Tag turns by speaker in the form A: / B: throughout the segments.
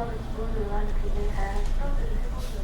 A: 수업을 기본으로 하는 굉장히 다양한 수업들을 해보려고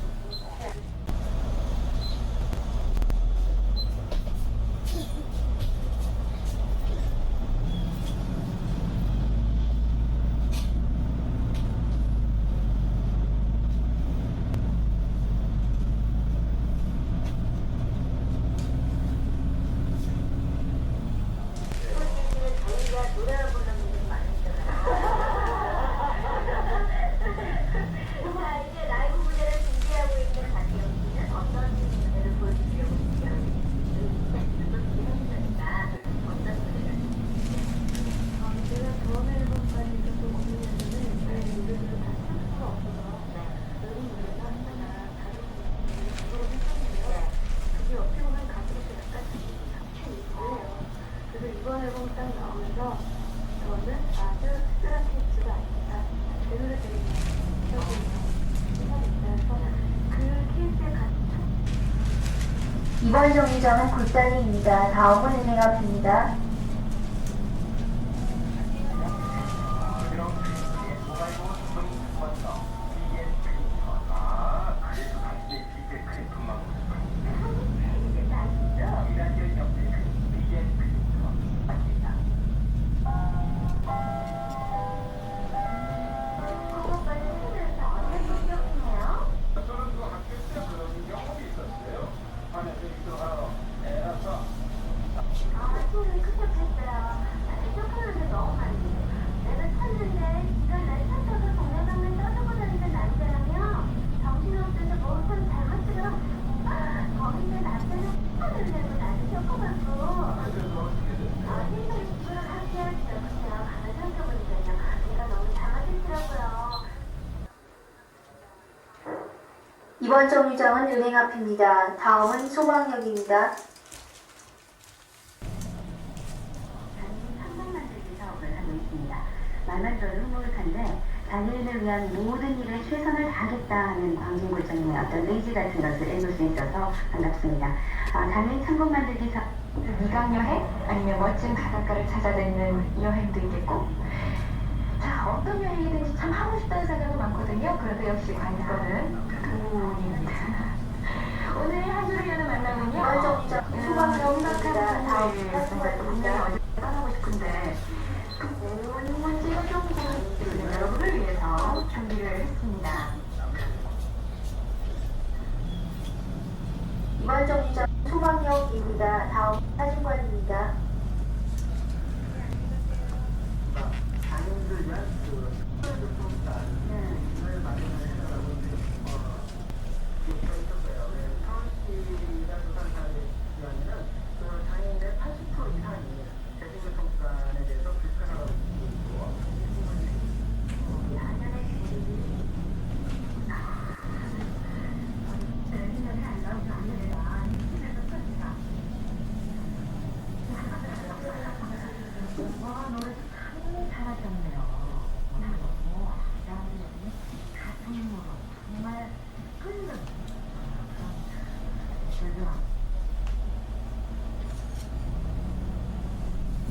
A: 이번 앨범 딱 나오면서 저는 아주 특별한 케이스가 아닙니다. 제대로 된 그 케이스에
B: 이번 정류장은 굴다리입니다. 다음은 은행 앞입니다. 이번 정류장은 은행 앞입니다. 다음은 소방역입니다.
C: 상품 만들기 사업을 하고 있습니다. 말만 들어도 흐뭇한데 단일을 위한 모든 일에 최선을 다하겠다는 광진골장님의 어떤 의지 같은 것을 읽을 수 있어서 반갑습니다. 단일 상품 만들기 사업, 미강 여행 아니면 멋진 바닷가를 찾아다니는 여행도 있겠고, 자, 어떤 여행이든지 참 하고 싶다는 생각이 많거든요. 그런데 역시 관건은 돈입니다. 오늘 한 주를 여는 만남은요.
B: 이번 정류장은 소방역입니다. 다음은 사진관입니다.
C: 어디 떠나고 싶은데 그 문제가 좀 여러분을 위해서 준비를 했습니다.
B: 이번 정류장은 소방역입니다. 다음은 사진관입니다.
D: 장애인들 위한 교통단을 마련을 해달라고 있었어요. 서울시나 부산시의 경우에는 장애인의 80% 이상이 대중교통수단에 대해서 불편하다고 느끼고 있고,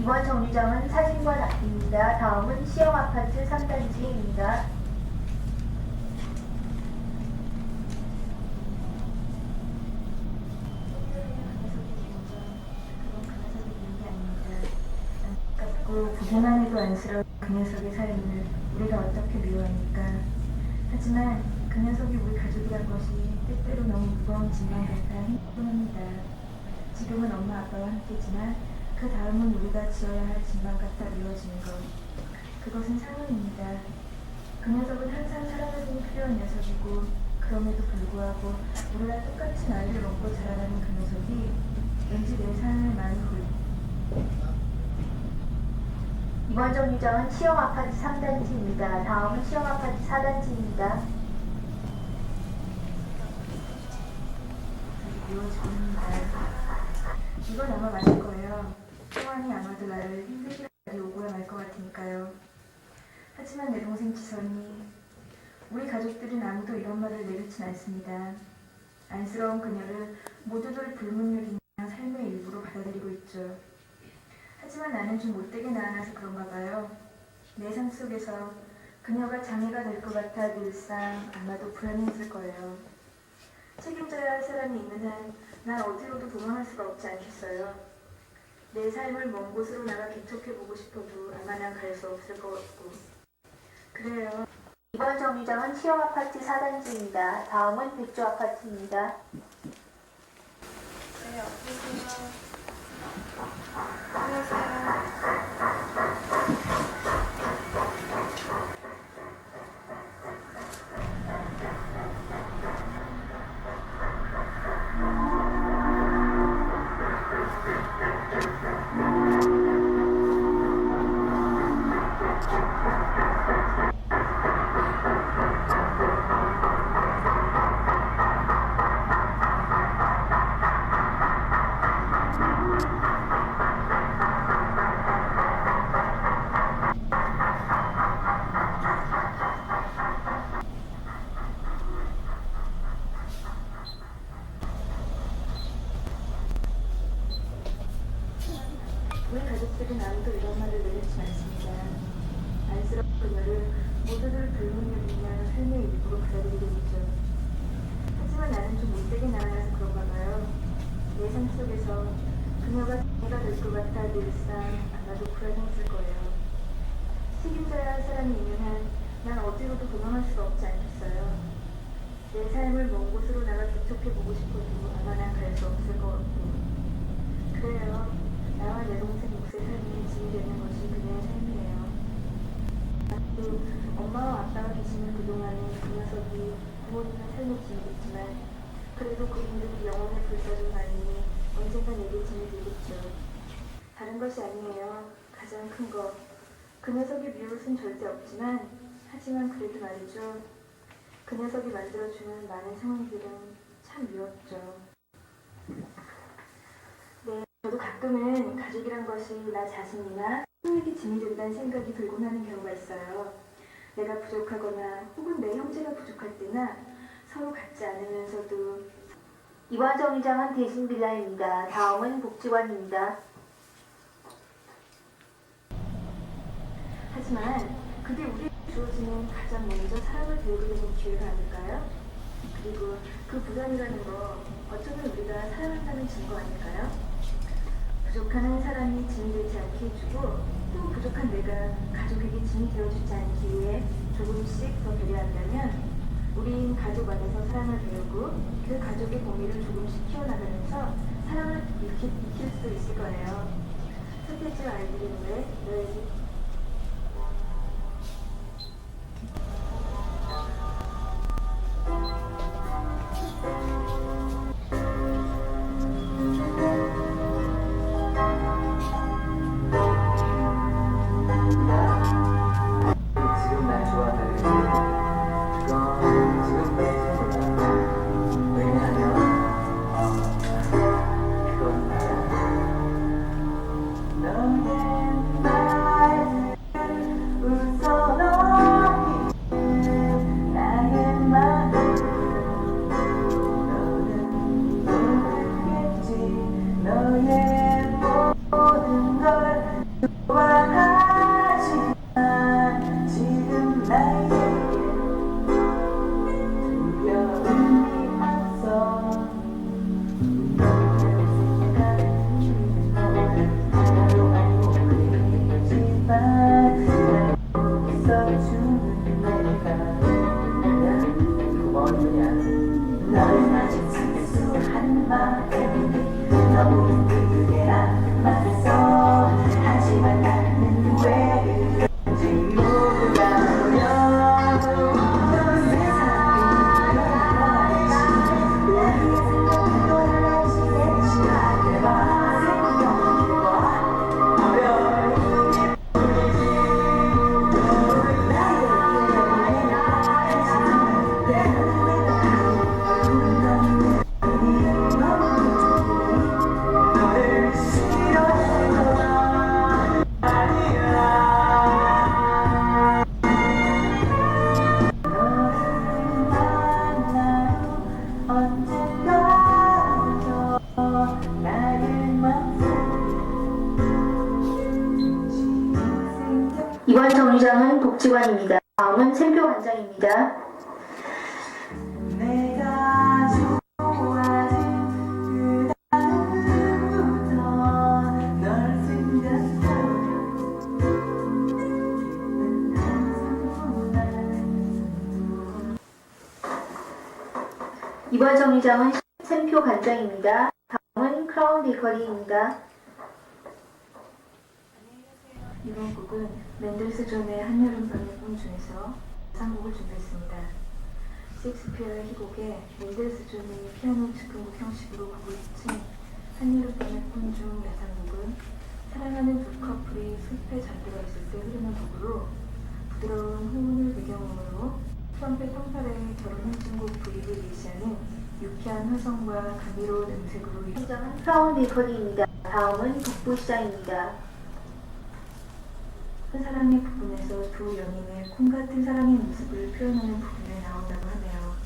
B: 이번 정류장은 사진관 앞입니다. 다음은 시영아파트 3단지입니다.
E: 안타깝고 보기만 해도 안쓰러운 그 녀석의 삶을 우리가 어떻게 미워합니까? 하지만 그 녀석이 우리 가족이란 것이 때때로 너무 무거운 짐만 같아 힘뿐합니다. 지금은 엄마 아빠와 함께지만 그 다음은 우리가 지어야 할 짐만 같아 미워지는 것. 그것은 상황입니다. 그 녀석은 항상 사랑해주기 필요한 녀석이고, 그럼에도 불구하고 우리와 똑같이 나이를 먹고 자라나는 그 녀석이 왠지 내 삶을 많이
B: 이번 정류장은 시영아파트 3단지입니다. 다음은 시영아파트 4단지입니다.
E: 그리고 저는 이건 아마 맞을 거예요. 소환이 아마도 나를 힘들게 오고야 말 것 같으니까요. 하지만 내 동생 지선이, 우리 가족들은 아무도 이런 말을 내뱉진 않습니다. 안쓰러운 그녀를 모두들 불문율이나 삶의 일부로 받아들이고 있죠. 하지만 나는 좀 못되게 낳아놔서 그런가 봐요. 내 삶 속에서 그녀가 장애가 될 것 같아 늘상 아마도 불안했을 거예요. 책임져야 할 사람이 있는 한 난 어디로도 도망할 수가 없지 않겠어요. 내 삶을 먼 곳으로 나가 개척해보고 싶어도 아마 난 갈 수 없을 것 같고. 그래요.
B: 이번 정류장은 시영 아파트 4단지입니다. 다음은 백조 아파트입니다.
A: 네, 어떠세요? 안녕하세요.
E: 우리 가족들은 아무도 이런 말을 내놓지 않습니다. 안쓰러운 그녀를 모두들 불문율 있는 삶의 일부로 받아들이게 되죠. 하지만 나는 좀 못되게 나아나서 그런가 봐요. 내 삶 속에서 그녀가 장애가 될 것 같아 늘상 아마도 불안했을 거예요. 책임져야 할 사람이 있는 한 난 어디로도 도망할 수가 없지 않겠어요. 내 삶을 먼 곳으로 나가 개척해보고 싶어도 아마 난 갈 수 없을 것 같고. 그래요. 나와 내 동생 몫의 삶이 짐이 되는 것이 그녀의 삶이에요. 또 엄마와 아빠가 계시는 그동안에 그 녀석이 부모님의 삶의 짐이겠지만 그래도 그분들이 영혼의 불사조 아니니 언젠가 내게 짐이 되겠죠. 다른 것이 아니에요. 가장 큰 거. 그 녀석이 미울 순 절대 없지만 하지만 그래도 말이죠. 그 녀석이 만들어주는 많은 상황들은 참 미웠죠. 네, 저도 가끔은 가족이란 것이 나 자신이나 후에게 짐이 된다는 생각이 들곤 하는 경우가 있어요. 내가 부족하거나 혹은 내 형제가 부족할 때나 서로 같지 않으면서도.
B: 이번 정류장은 대신빌라입니다. 다음은 복지관입니다.
E: 하지만 그게 우리에게 주어지는 가장 먼저 사랑을 배우게 되는 기회가 아닐까요? 그리고 그 부담이라는 거 어쩌면 우리가 사랑한다는 증거 아닐까요? 부족한 한 사람이 짐이 되지 않게 해주고 또 부족한 내가 가족에게 짐이 되어주지 않기 위해 조금씩 더 배려한다면 우린 가족 안에서 사랑을 배우고 그 가족의 공의를 조금씩 키워나가면서 사랑을 익힐 수 있을 거예요. 서태지와 아이들의 노래 너에게.
F: 지금 날 좋아하는 그건 지금 몰라. 왜냐하면 그건 너의 말 웃어넣기 나의 마음 너는 모르겠지 너의 모든 걸 좋아하지 지금 나에게 두려움이 없어 너를 생각하는 건 나도 알고 있지만 날 웃어주는 내가 고마운 분이야 너를 아직 실수한 마음 너무 힘들게 안 맞았어 하지만 나는 왜 그런지 모두가 보여 세상이 변하지 우리의 생각이 변하지 대신하게 봐 생각해봐 어려운 너를 나에게 하지만 내가 너무 좋니
B: 복지관입니다. 다음은 샘표 관장입니다.
F: 내가 좋아진 그 다음부터 널 생각하면
B: 이번 정류장은 샘표 관장입니다. 다음은 크라운 베이커리입니다.
E: 이번 곡은 맨델스 존의 한여름밤의 꿈 중에서 상곡을 준비했습니다. 셰익스피어의 희곡에 맨델스 존이 피아노 즉흥곡 형식으로 곡을 붙인 한여름밤의 꿈 중 예상곡은 사랑하는 두 커플이 숲에 잠들어 있을 때 흐르는 곡으로 부드러운 호운을 배경음으로 트럼펫 fanfare의 결혼 행진곡 브이를 예시하는 유쾌한 화성과 감미로운 음색으로
B: 현장은 크라운 베이커리입니다. 다음은 북부시장입니다.
E: 큰 사랑의 부분에서 두 연인의 콩 같은 사랑의 모습을 표현하는 부분에 나온다고 하네요.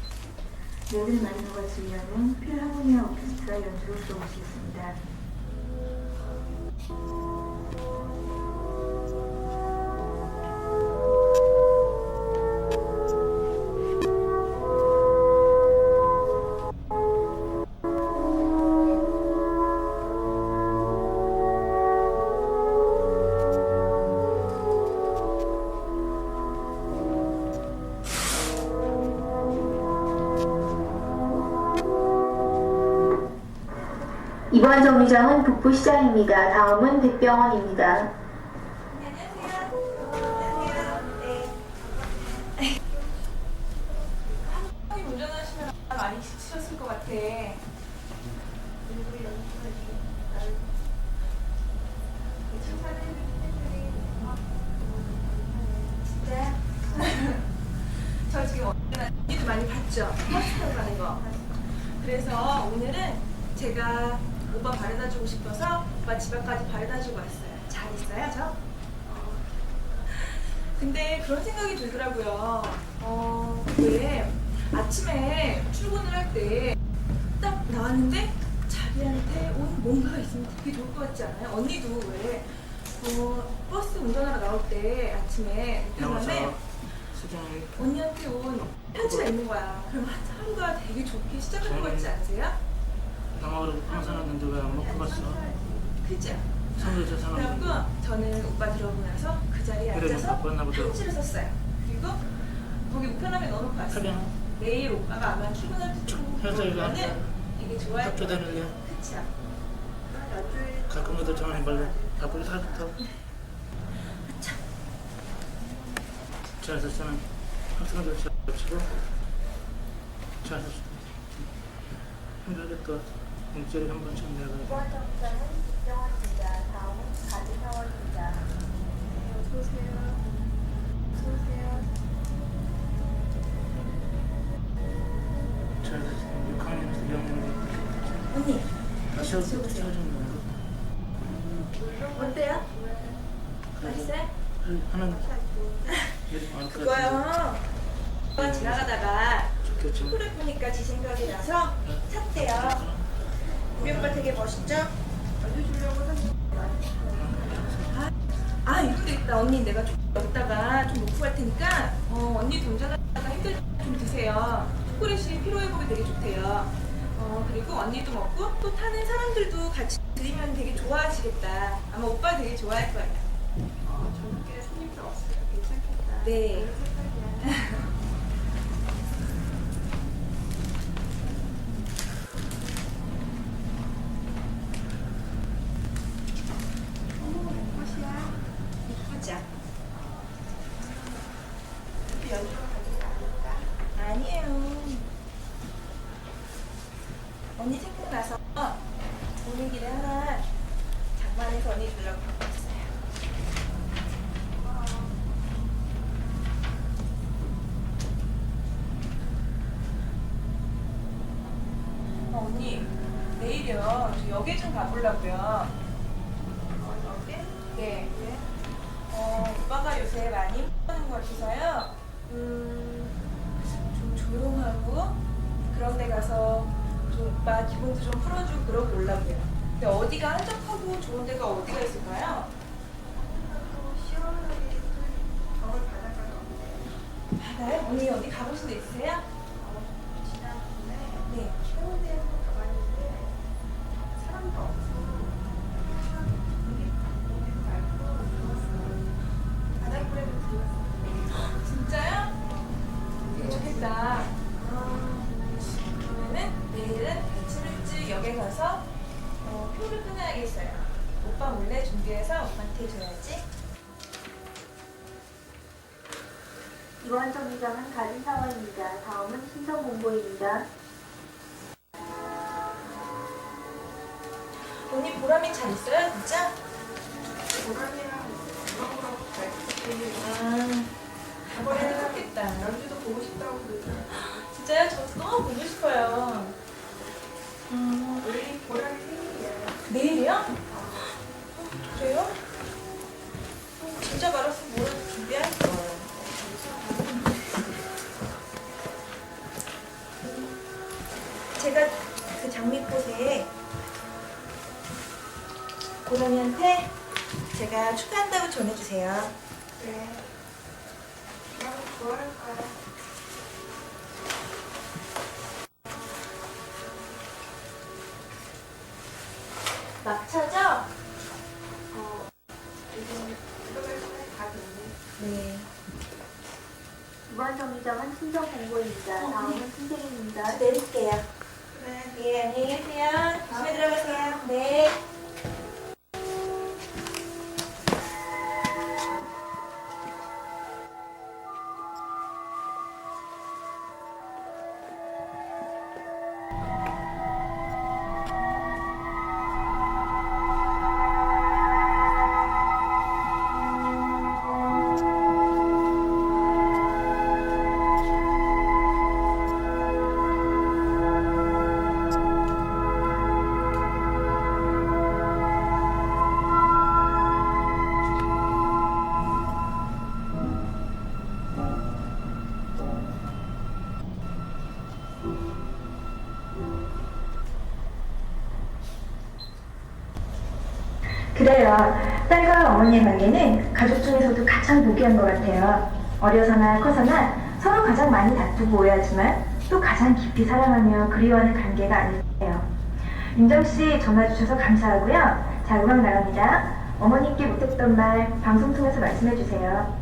E: 레들 마리노가 지휘하는 필하모니아 오케스트라 연주로 들어보시겠습니다.
B: 이번 정류장은 북부시장입니다. 다음은 백병원입니다.
G: 운전하시면 많이 지치셨을 것 같아. 진짜? 저 지금 언니도 많이 봤죠? 버스 타고 가는 거. 그래서 오늘은 제가 오빠 바래다 주고 싶어서 오빠 집 앞까지 바래다 주고 왔어요. 잘 있어요, 저? 근데 그런 생각이 들더라고요. 왜 아침에 출근을 할 때 딱 나왔는데 자기한테 온 뭔가가 있으면 되게 좋을 것 같지 않아요? 언니도 왜 버스 운전하러 나올 때 아침에 편안해 언니한테 온 편지가 있는 거야. 그럼 하루가 되게 좋게 시작하는 것 같지 않으세요?
H: 방학으로 항상 왔는데 왜 안 먹고 갔어?
G: 그죠?
H: 선물도 사놨는데.
G: 그래갖고 저는 오빠 들어오고 나서 그 자리에
H: 그래,
G: 앉아서
H: 바빴나 보다.
G: 편지를 썼어요. 그리고 거기 우편함에 넣어놓고 왔어요.
H: 사랑.
G: 내일 오빠가 아마 출근할 때
H: 현석이가
G: 보면은 되게 좋아할
H: 학교
G: 거예요.
H: 다닐래?
G: 그쵸?
H: 가끔가다 전화해볼래? 바쁘게 살부터. 잘 썼으면 학생들 잘 치고 잘 썼어. 힘들겠다. 일주일에 한 번씩 내가.
B: 이번 정류장은 백병원입니다. 다음은 가든타워입니다.
G: 어서오세요. 어서오세요.
H: 잘 썼어. 6학년에서 2학년.
G: 언니,
H: 다시 오세요.
G: 어때요? 맛있어요?
H: 하나는
G: 그거요. 오빠 지나가다가
H: 좋겠지.
G: 초콜릿 보니까 지 생각이 나서 샀대요. 우리 오빠 되게 멋있죠? 알려주려고 샀는데. 이거 되겠다. 언니 내가 여기다가 좀 놓고 갈 테니까 언니 운전하다가 힘들 때 좀 드세요. 초콜릿이 피로회복에 되게 좋대요. 그리고 언니도 먹고 또 타는 사람들도 같이 드리면 되게 좋아하시겠다. 아마 오빠 되게 좋아할 거예요. 저녁에 손님들 왔어요. 괜찮겠다. 네. 꽃이야. 이쁘죠? 이렇게 연주로 가지고 나니까? 아니에요. 언니 생각나서 오는 길에 하나 장만해서 언니 들려고 갖고 왔어요. 언니 내일이요. 저 역에 좀 가보려고요. 역에? 네. 왜? 오빠가 요새 많이 하는 것 같아서요. 좀 조용하고 그런 데 가서 좀 오빠 기분도 좀 풀어주고 그러고 오려고요. 근데 어디가 한적하고 좋은 데가 어디가 있을까요? 시원하게 겨울 바닷가 바다요? 언니 어디 가보신 데 있으세요?
A: 지난번에
G: 네.
A: 해운대에 한번 가봤는데 사람도 없고 우리 말고 좋았어요. 바닷물에도 들었어요.
G: 진짜요? 되게 좋겠다. 그러면은 내일은 아침 일찍 역에 가서 표를 끊어야겠어요. 오빠 몰래 준비해서 오빠한테 줘야지.
B: 이번 정류장은 가진 상황입니다. 다음은 신청 공고입니다.
G: 언니 보람이 잘 있어요, 진짜?
A: 보람이랑 누구랑 잘 있었지.
G: 저번에는 좋겠다.
A: 연주도 보고 싶다고 그러잖아.
G: 진짜요? 저도 너무 보고 싶어요.
A: 우리 보람이 생일이야.
G: 내일이요? 그래요? 진짜 말았으면 뭐라도 준비할 걸. 제가 그 장미꽃에 고라니한테 제가 축하한다고 전해주세요.
A: 그래. 나도 좋아할 거야.
G: 막차죠?
A: 지금 들어갈 시간이 다 됐네.
G: 네.
B: 이번 정류장은 신청 공고입니다. 다음은 신생입니다.
G: 내릴게요.
A: 그래.
G: 예, 안녕히 계세요. 조심히 들어가세요. 네.
E: 그래요. 딸과 어머니의 관계는 가족 중에서도 가장 보기한 것 같아요. 어려서나 커서나 서로 가장 많이 다투고 오해하지만 또 가장 깊이 사랑하며 그리워하는 관계가 아닐까요. 윤정씨 전화 주셔서 감사하고요. 자, 음악 나갑니다. 어머님께 못했던 말 방송 통해서 말씀해주세요.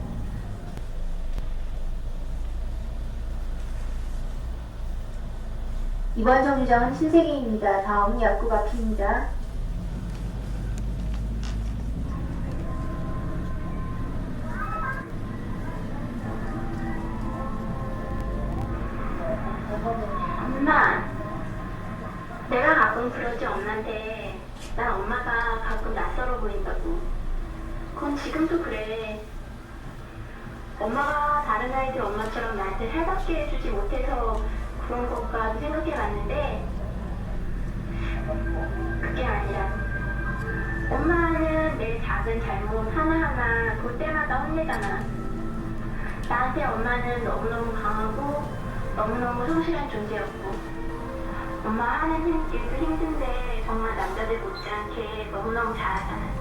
B: 이번 정류장은 신세계입니다. 다음은 약국 앞입니다.
C: 엄마, 내가 가끔 그러지 엄마한테 난 엄마가 가끔 낯설어 보인다고. 그건 지금도 그래. 엄마가 다른 아이들 엄마처럼 나한테 살갑게 해주지 못해서 그런 건가 생각해봤는데 그게 아니라 엄마는 내 작은 잘못 하나하나 볼 때마다 혼내잖아. 나한테 엄마는 너무너무 강하고 너무너무 성실한 존재였고 엄마 하는 일도 힘든데 정말 남자들 못지않게 너무너무 잘하잖아.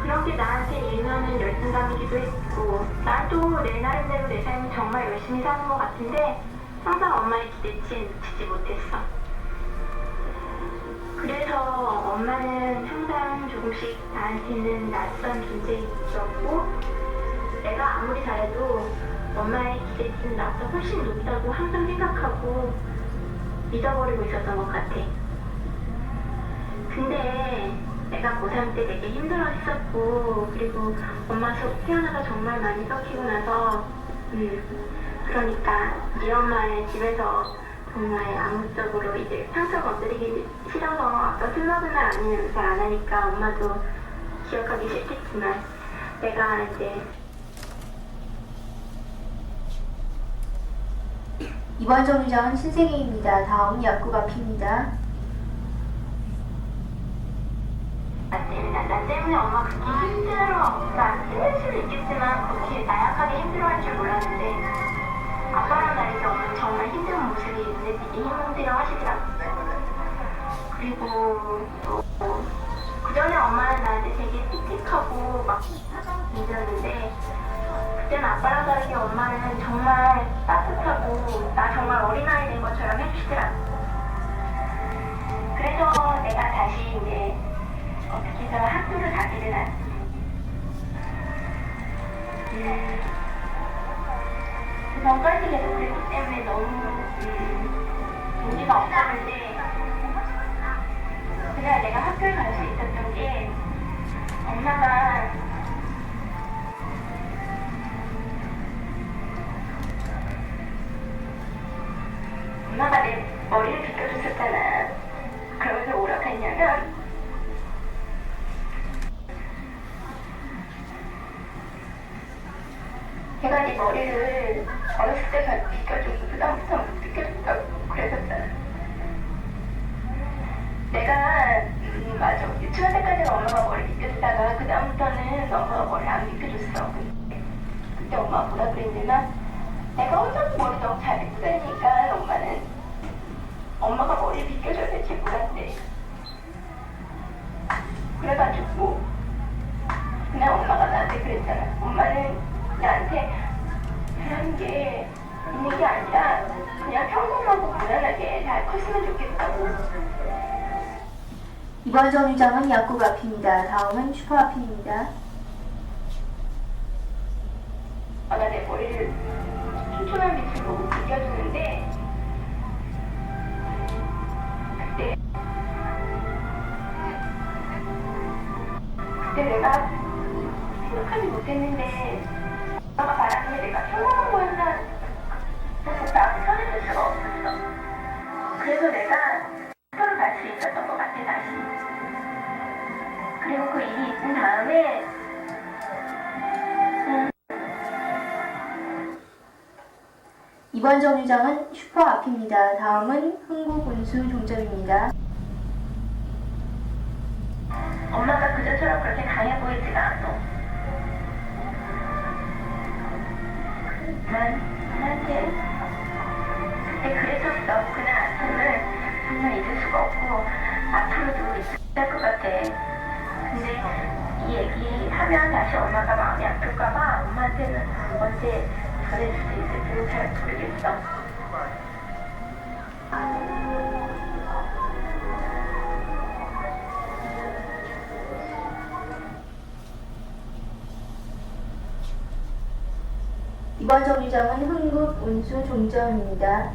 C: 그런 게 나한테 일면은 열등감이기도 했고 난 또 내 나름대로 내 삶을 정말 열심히 사는 것 같은데 항상 엄마의 기대치에 미치지 못했어. 그래서 엄마는 항상 조금씩 나한테는 낯선 존재였고 내가 아무리 잘해도 엄마의 기대치는 나보다 훨씬 높다고 항상 생각하고 믿어버리고 있었던 것 같아. 근데 내가 고3 때 되게 힘들어했었고 그리고 엄마 속 태어나서 정말 많이 썩히고 나서 그러니까 네 엄마의 집에서 정말 암묵적으로 이제 상처 건드리기 싫어서 아까 술 먹은 날 아니면 잘 안 하니까 엄마도 기억하기 싫겠지만 내가 이제
B: 이번 정류장은 신세계입니다. 다음은 약국 앞입니다.
C: 나 때문에 엄마 그렇게 힘들 수도 있겠지만 그렇게 나약하게 힘들어할 줄 몰랐는데 아빠랑 나에게 엄마는 정말 힘든 모습이 눈에 띄게 힘들어 하시더라고. 그리고 또 그전에 엄마는 나한테 되게 틱틱하고 막 힘들었는데
A: 그때는 아빠랑 다르게 엄마는 정말 따뜻하고 나 정말 어린아이 된 것처럼 해주시더라고. 그래서 내가 다시 이제 어떻게 해서 학교를 가게 되나. 전까지 계속 그랬기 때문에 너무 동기가 없었는데 그냥 내가 학교에 갈 수 있었던 게 엄마가 내 머리를 빗겨줬었잖아. 그러면서 뭐라고 했냐면 걔가 네 머리를 어렸을 때 빗겨주고 그다음부터 못 빗겨줬다고 그랬었잖아. 내가 맞아. 유치원 때까지는 엄마가 머리 빗겨주다가 그다음부터는 엄마가 머리 안 빗겨줬어. 그때 엄마가 뭐라 그랬냐면 내가 혼자서 머리 너무 잘 빗고 다니니까 엄마가 머리 빗겨줘야 될지 몰랐대. 그래가지고 그냥 엄마가 나한테 그랬잖아. 엄마는 나한테 그런 게 있는 게 아니라 그냥 평범하고 무난하게 잘 컸으면 좋겠다고.
B: 이번 정류장은 약국 앞입니다. 다음은 슈퍼 앞입니다.
A: 나 내 머리를 촘촘한 빛을 보고 빗겨주는데 그때 내가 생각하지 못했는데 엄마가 말하는 게 내가 평범한 거였나 나한테 전해줄 수가 없었어. 그래서 내가 학교를 갈 수 있었던 것 같아 다시. 그리고 그 일이 있은 다음에
B: 이번 정류장은 슈퍼 앞입니다. 다음은 흥국운수 종점입니다.
A: 엄마가 그전처럼 그렇게 강해 보이지가 않아. 난 엄마한테 그때 그랬었어. 그날 아침을 정말 잊을 수가 없고 앞으로도 있을 것 같아. 근데 이 얘기 하면 다시 엄마가 마음이 아플까봐 엄마한테는 언제 전해줄 수 있을지는 잘 모르겠어.
B: 이번 정류장은 흥국운수 종점입니다.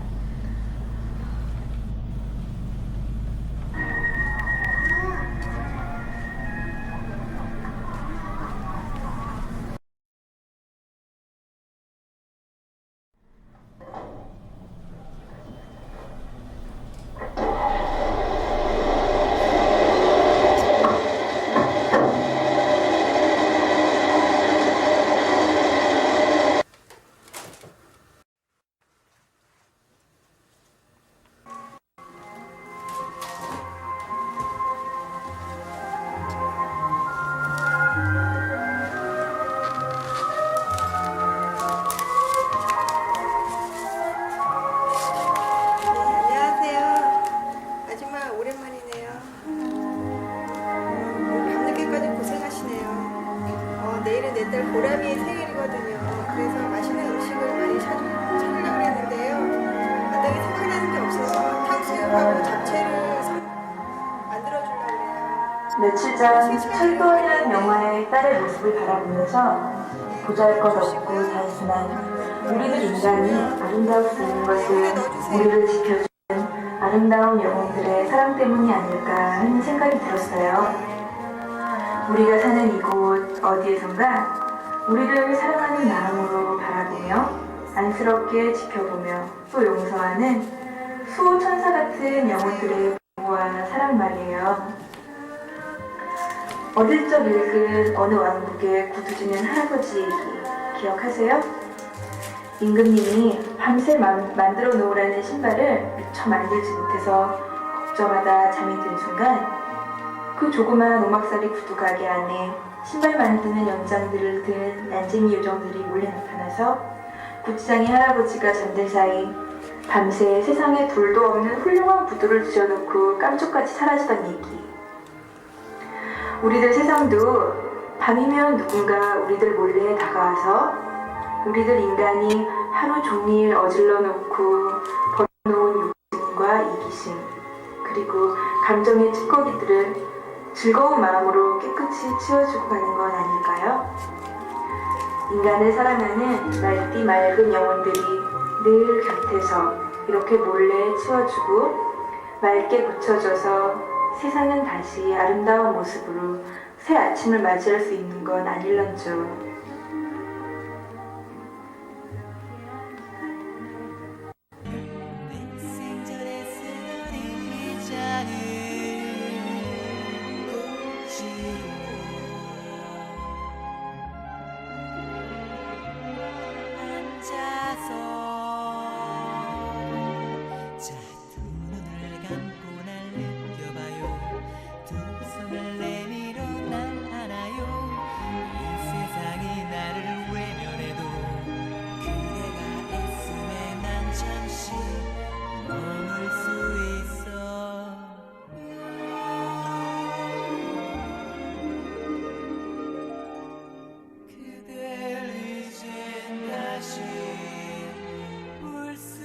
I: 내일은 내 딸 보람이의 생일이거든요. 그래서 맛있는 음식을 많이 찾으려고 했는데요. 마땅히 생각나는 게 없어서 탕수육하고 잡채를 만들어주려고 해요.
E: 며칠 전 철도라는 영화의 딸의 모습을 바라보면서 보잘것없고 단순한 우리들 인간이 아름다울 수 있는 것은 우리를 지켜주는 아름다운 영혼들의 사랑 때문이 아닐까 하는 생각이 들었어요. 우리가 사는 이곳 어디에선가 우리를 사랑하는 마음으로 바라보며 안쓰럽게 지켜보며 또 용서하는 수호천사 같은 영혼들의 부와 사랑 말이에요. 어릴 적 읽은 어느 왕국의 구두주는 할아버지 얘기 기억하세요? 임금님이 밤새 만들어 놓으라는 신발을 미처 만들지 못해서 걱정하다 잠이 든 순간 그 조그마한 오막살이 구두가게 안에 신발 만드는 연장들을 든 난쟁이 요정들이 몰래 나타나서 구치장의 할아버지가 잠들 사이 밤새 세상에 둘도 없는 훌륭한 구두를 쥐어놓고 깜짝같이 사라지던 얘기. 우리들 세상도 밤이면 누군가 우리들 몰래 다가와서 우리들 인간이 하루 종일 어질러 놓고 버려놓은 욕심과 이기심, 그리고 감정의 찌꺼기들을 즐거운 마음으로 깨끗이 치워주고 가는 건 아닐까요? 인간을 사랑하는 맑디 맑은 영혼들이 늘 곁에서 이렇게 몰래 치워주고 맑게 고쳐줘서 세상은 다시 아름다운 모습으로 새 아침을 맞이할 수 있는 건 아닐런죠.
F: 생전에 쓰던 이 잔을 앉아서 자, 두 눈을 감고 날 느껴봐요. 두 손을 내밀어 날 안아요. 이 세상이 나를 외면해도 그대가 있음에 난 잠시 머물 수 있어. 그댈 이젠 다시 볼 순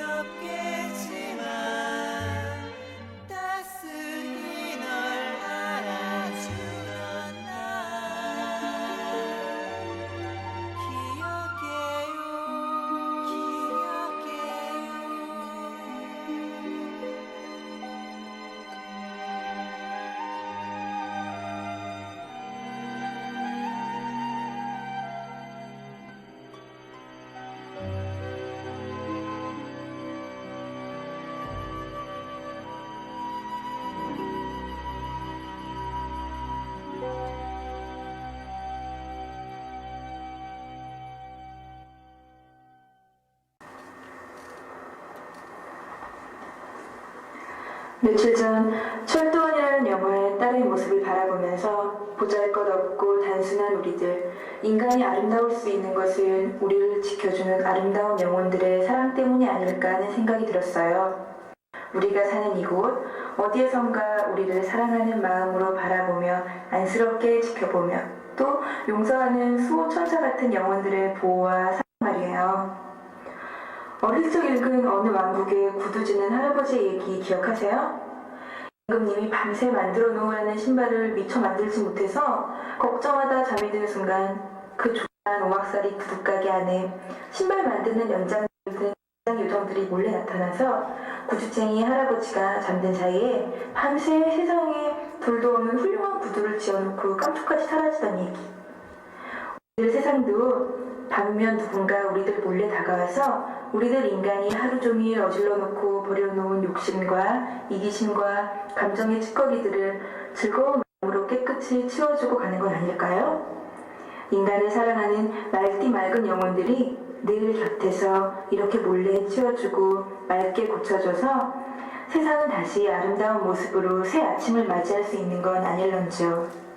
F: 없겠지만 따스히 널 안아주던 날 기억해요.
E: 며칠 전 철도원이라는 영화의 딸의 모습을 바라보면서 보잘것없고 단순한 우리들, 인간이 아름다울 수 있는 것은 우리를 지켜주는 아름다운 영혼들의 사랑 때문이 아닐까 하는 생각이 들었어요. 우리가 사는 이곳, 어디에선가 우리를 사랑하는 마음으로 바라보며 안쓰럽게 지켜보며 또 용서하는 수호 천사 같은 영혼들의 보호와 사랑 말이에요. 어릴 적 읽은 어느 왕국의 구두지는 할아버지의 얘기 기억하세요? 임금님이 밤새 만들어 놓으라는 신발을 미처 만들지 못해서 걱정하다 잠이 드는 순간 그 조그만 오막살이 구두가게 안에 신발 만드는 연장들 등 요정들이 몰래 나타나서 구두쟁이 할아버지가 잠든 사이에 밤새 세상에 둘도 없는 훌륭한 구두를 지어놓고 깜짝같이 사라지던 얘기. 우리들 세상도 밤이면 누군가 우리들 몰래 다가와서 우리들 인간이 하루 종일 어질러 놓고 버려놓은 욕심과 이기심과 감정의 찌꺼기들을 즐거운 마음으로 깨끗이 치워주고 가는 건 아닐까요? 인간을 사랑하는 맑디 맑은 영혼들이 늘 곁에서 이렇게 몰래 치워주고 맑게 고쳐줘서 세상은 다시 아름다운 모습으로 새 아침을 맞이할 수 있는 건 아닐런지요.